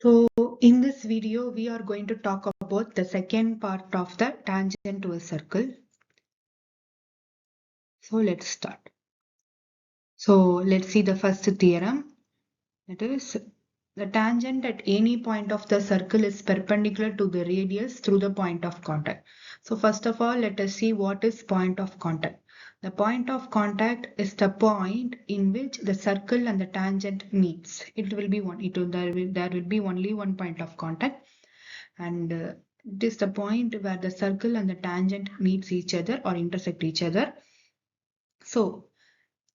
So in this video, we are going to talk about the second part of the tangent to a circle. So let's start. So let's see the first theorem. That is, the tangent at any point of the circle is perpendicular to the radius through the point of contact. So first of all, let us see what is point of contact. The point of contact is the point in which the circle and the tangent meets. It will be one. There will be only one point of contact, and it is the point where the circle and the tangent meets each other or intersect each other. So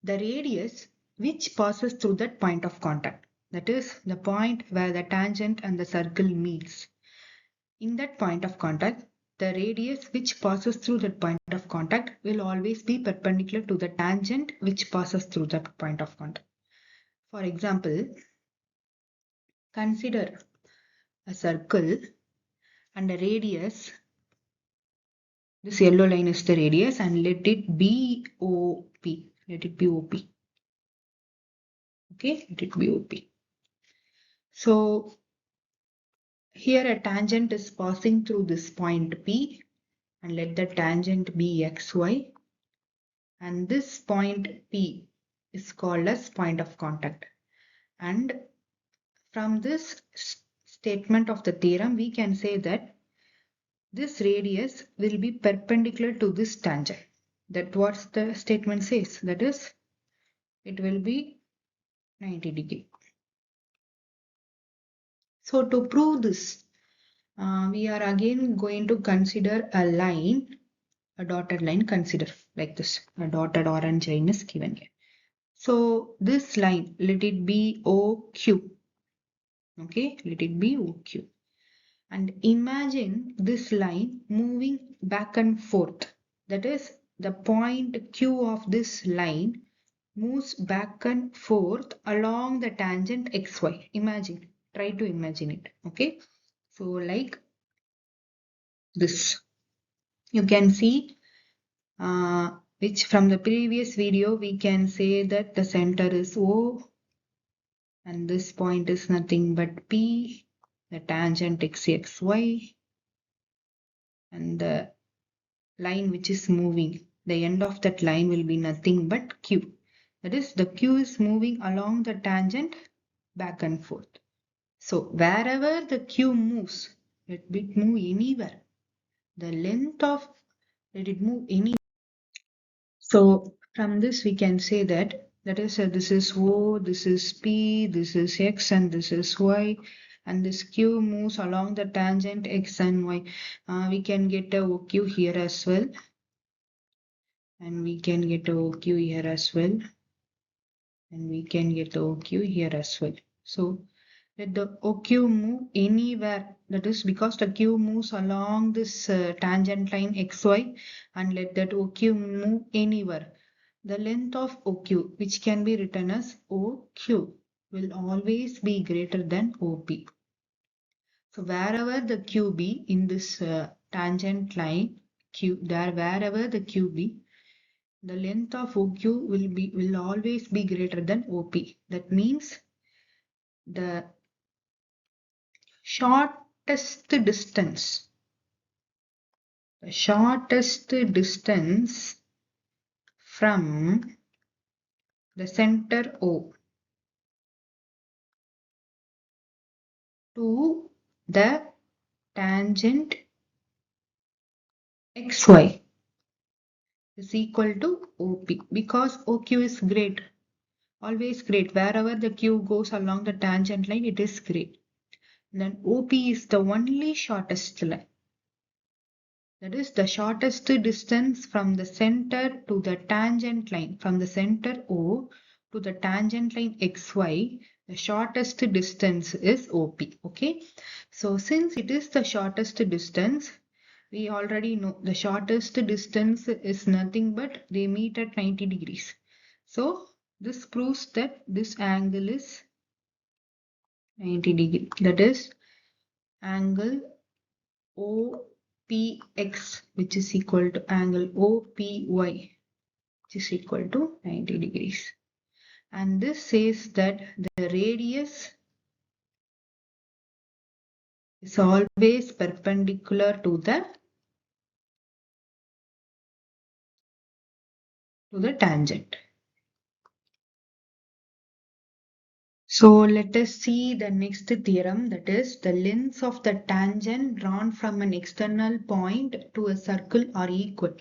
the radius which passes through that point of contact, that is the point where the tangent and the circle meets. In that point of contact, the radius which passes through that point of contact will always be perpendicular to the tangent which passes through that point of contact. For example, consider a circle and a radius. This yellow line is the radius, and let it be OP. Let it be OP. Okay, let it be OP. So here a tangent is passing through this point P, and let the tangent be XY. And this point P is called as point of contact. And from this statement of the theorem, we can say that this radius will be perpendicular to this tangent. That's what the statement says. That is, it will be 90 degree. So to prove this, we are again going to consider a line, a dotted line. Consider like this, a dotted orange line is given here. So this line, let it be OQ. Okay, let it be OQ. And imagine this line moving back and forth. That is, the point Q of this line moves back and forth along the tangent XY. Imagine, try to imagine it. Okay, so like this, you can see which from the previous video we can say that the center is O and this point is nothing but P, the tangent XY, and the line which is moving, the end of that line will be nothing but Q. That is, the Q is moving along the tangent back and forth. So wherever the Q moves, let it move anywhere. The length of, let it move anywhere. So from this we can say that this is O, this is P, this is X, and this is Y, and this Q moves along the tangent X and Y. We can get a OQ here as well, and we can get a OQ here as well, and we can get the OQ here as well. So let the OQ move anywhere, that is because the Q moves along this tangent line XY, and let that OQ move anywhere. The length of OQ, which can be written as OQ, will always be greater than OP. So wherever the Q be in this tangent line Q, wherever the Q be, the length of OQ will always be greater than OP. That means the shortest distance from the center O to the tangent XY is equal to OP, because OQ is great, always great. Wherever the Q goes along the tangent line, it is great. Then OP is the only shortest line. That is the shortest distance from the center to the tangent line, from the center O to the tangent line XY, the shortest distance is OP. Okay, so since it is the shortest distance, we already know the shortest distance is nothing but they meet at 90 degrees. So this proves that this angle is 90 degree. That is angle OPX, which is equal to angle OPY, which is equal to 90 degrees. And this says that the radius is always perpendicular to the tangent. So let us see the next theorem, that is the lengths of the tangent drawn from an external point to a circle are equal.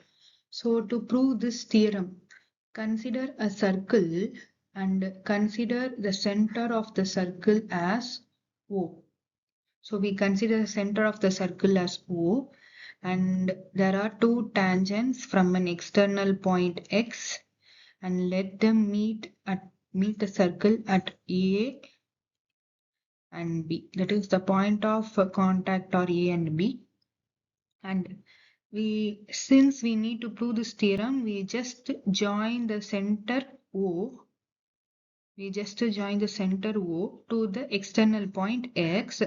So to prove this theorem, consider a circle and consider the center of the circle as O. So we consider the center of the circle as O, and there are two tangents from an external point X, and let them meet the circle at A and B. That is the point of contact are A and B. And since we need to prove this theorem, we just join the center O. We just join the center O to the external point X,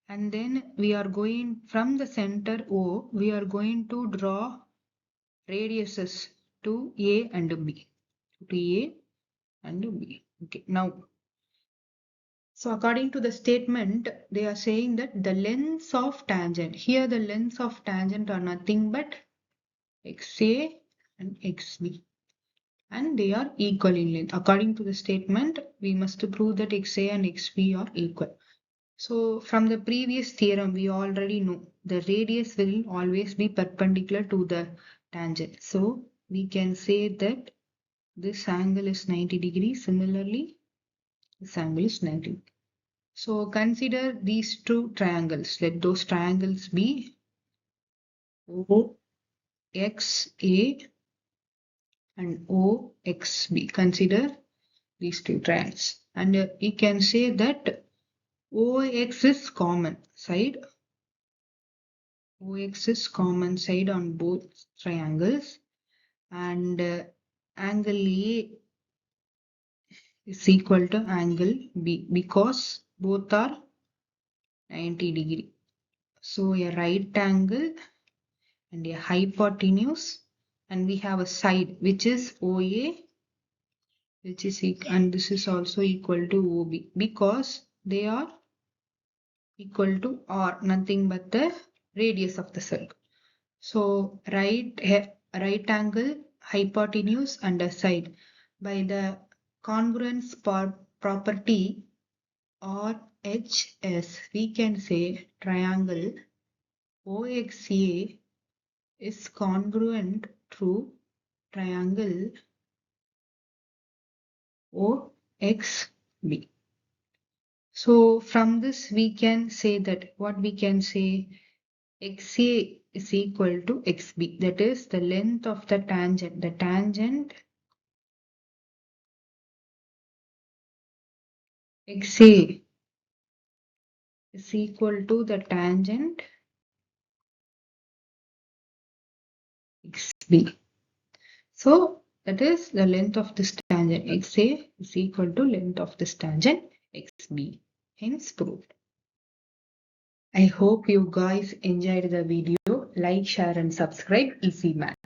and then we are going from the center O, we are going to draw radiuses to A and B. To A and B. Okay, now, so according to the statement, they are saying that the lengths of tangent, here the lengths of tangent are nothing but XA and XB, and they are equal in length. According to the statement, we must prove that XA and XB are equal. So from the previous theorem, we already know the radius will always be perpendicular to the tangent. So we can say that this angle is 90 degrees. Similarly, this angle is 90. So consider these two triangles. Let those triangles be OXA and OXB. Consider these two triangles. And you can say that OX is common side. OX is common side on both triangles. And angle A is equal to angle B because both are 90 degree. So a right angle and a hypotenuse, and we have a side which is OA, which is equal, and this is also equal to OB because they are equal to R, nothing but the radius of the circle. So right angle, hypotenuse, and a side. By the congruence property RHS, we can say triangle OXA is congruent to triangle OXB. So from this we can say that what we can say, XA is equal to XB, that is the length of the tangent. The tangent XA is equal to the tangent XB. So that is the length of this tangent XA is equal to length of this tangent XB. Hence proved. I hope you guys enjoyed the video. Like, share and subscribe. Easy math.